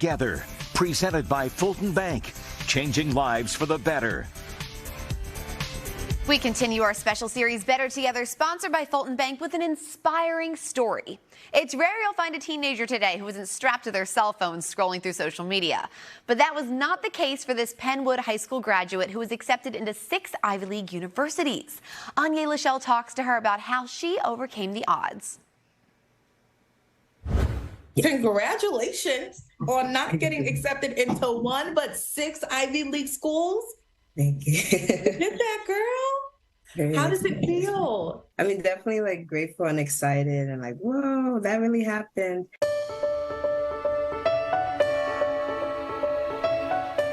Together, presented by Fulton Bank, changing lives for the better. We continue our special series, Better Together, sponsored by Fulton Bank, with an inspiring story. It's rare you'll find a teenager today who isn't strapped to their cell phone scrolling through social media. But that was not the case for this Penn Wood High School graduate who was accepted into 6 Ivy League universities. Nhaomi Lartey talks to her about how she overcame the odds. Congratulations on not getting accepted into 1 but 6 Ivy League schools. Thank you. You did that, girl. How does it feel? I mean, definitely like grateful and excited and like, whoa, that really happened.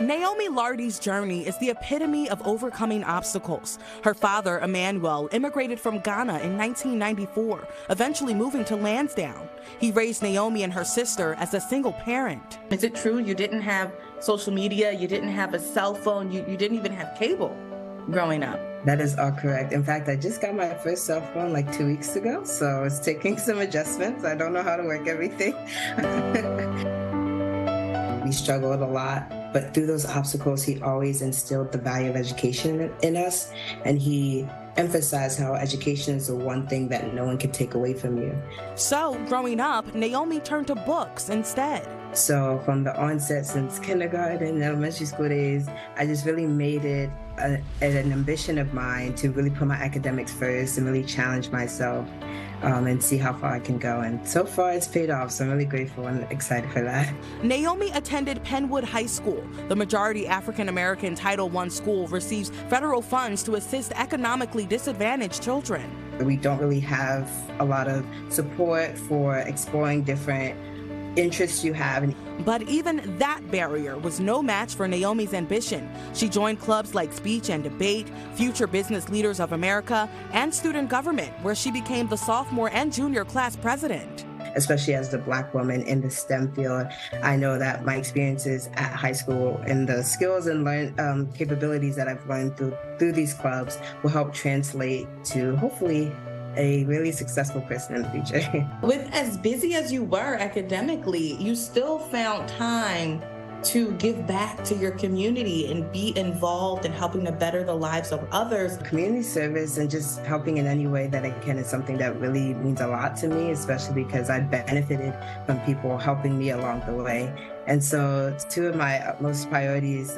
Nhaomi Lartey's journey is the epitome of overcoming obstacles. Her father, Emmanuel, immigrated from Ghana in 1994, eventually moving to Lansdowne. He raised Nhaomi and her sister as a single parent. Is it true you didn't have social media, you didn't have a cell phone, you didn't even have cable growing up? That is all correct. In fact, I just got my first cell phone like 2 weeks ago, so it's taking some adjustments. I don't know how to work everything. We struggled a lot, but through those obstacles, he always instilled the value of education in us, and he emphasized how education is the one thing that no one can take away from you. So, growing up, Nhaomi turned to books instead. So from the onset, since kindergarten and elementary school days, I just really made it an ambition of mine to really put my academics first and really challenge myself and see how far I can go. And so far it's paid off, so I'm really grateful and excited for that. Nhaomi attended Penn Wood High School. The majority African-American Title I school receives federal funds to assist economically disadvantaged children. We don't really have a lot of support for exploring different interests you have. But even that barrier was no match for Nhaomi's ambition. She joined clubs like Speech and Debate, Future Business Leaders of America, and Student Government, where she became the sophomore and junior class president. Especially as the Black woman in the STEM field, I know that my experiences at high school and the skills and capabilities that I've learned through these clubs will help translate to hopefully a really successful person in the future. With as busy as you were academically, you still found time to give back to your community and be involved in helping to better the lives of others. Community service and just helping in any way that I can is something that really means a lot to me, especially because I benefited from people helping me along the way. And so 2 of my utmost priorities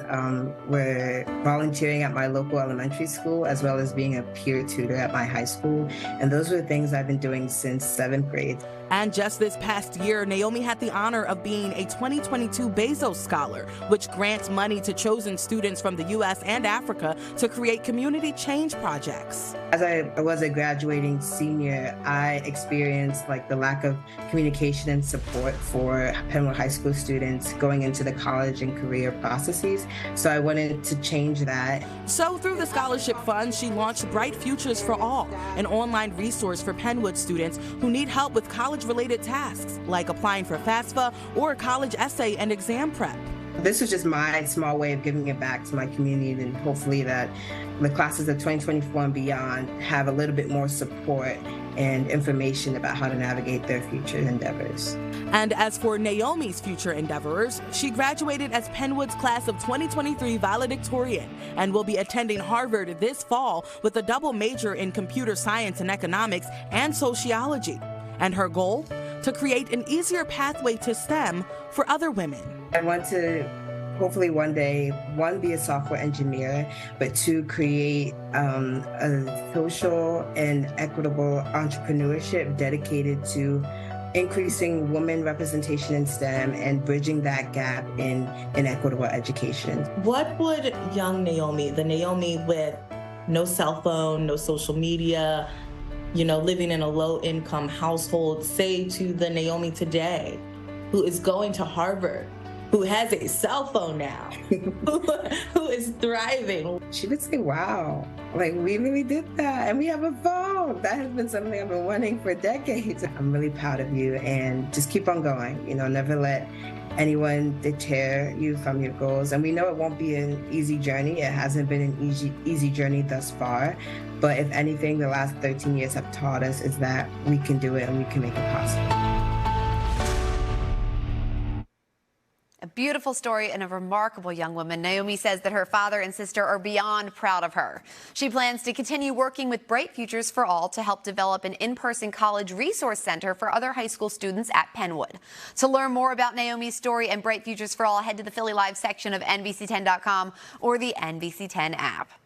were volunteering at my local elementary school, as well as being a peer tutor at my high school. And those were things I've been doing since 7th grade. And just this past year, Nhaomi had the honor of being a 2022 Bezos Scholar, which grants money to chosen students from the U.S. and Africa to create community change projects. As I was a graduating senior, I experienced like the lack of communication and support for Penn Wood High School students going into the college and career processes. So I wanted to change that. So through the scholarship fund, she launched Bright Futures for All, an online resource for Penn Wood students who need help with college-related tasks, like applying for FAFSA or college essay and exam prep. This was just my small way of giving it back to my community, and hopefully that the classes of 2024 and beyond have a little bit more support and information about how to navigate their future endeavors. And as for Nhaomi's future endeavors, she graduated as Penn Wood's class of 2023 valedictorian and will be attending Harvard this fall with a double major in computer science and economics and sociology. And her goal? To create an easier pathway to STEM for other women. I want to hopefully one day, 1, be a software engineer, but 2, create a social and equitable entrepreneurship dedicated to increasing women representation in STEM and bridging that gap in equitable education. What would young Nhaomi, the Nhaomi with no cell phone, no social media, living in a low-income household, say to the Nhaomi today, who is going to Harvard, who has a cell phone now, who is thriving? She would say, wow, like we really did that, and we have a phone. That has been something I've been wanting for decades. I'm really proud of you, and just keep on going. Never let anyone deter you from your goals. And we know it won't be an easy journey. It hasn't been an easy journey thus far. But if anything, the last 13 years have taught us is that we can do it and we can make it possible. A beautiful story and a remarkable young woman. Nhaomi says that her father and sister are beyond proud of her. She plans to continue working with Bright Futures for All to help develop an in-person college resource center for other high school students at Penn Wood. To learn more about Nhaomi's story and Bright Futures for All, head to the Philly Live section of NBC10.com or the NBC10 app.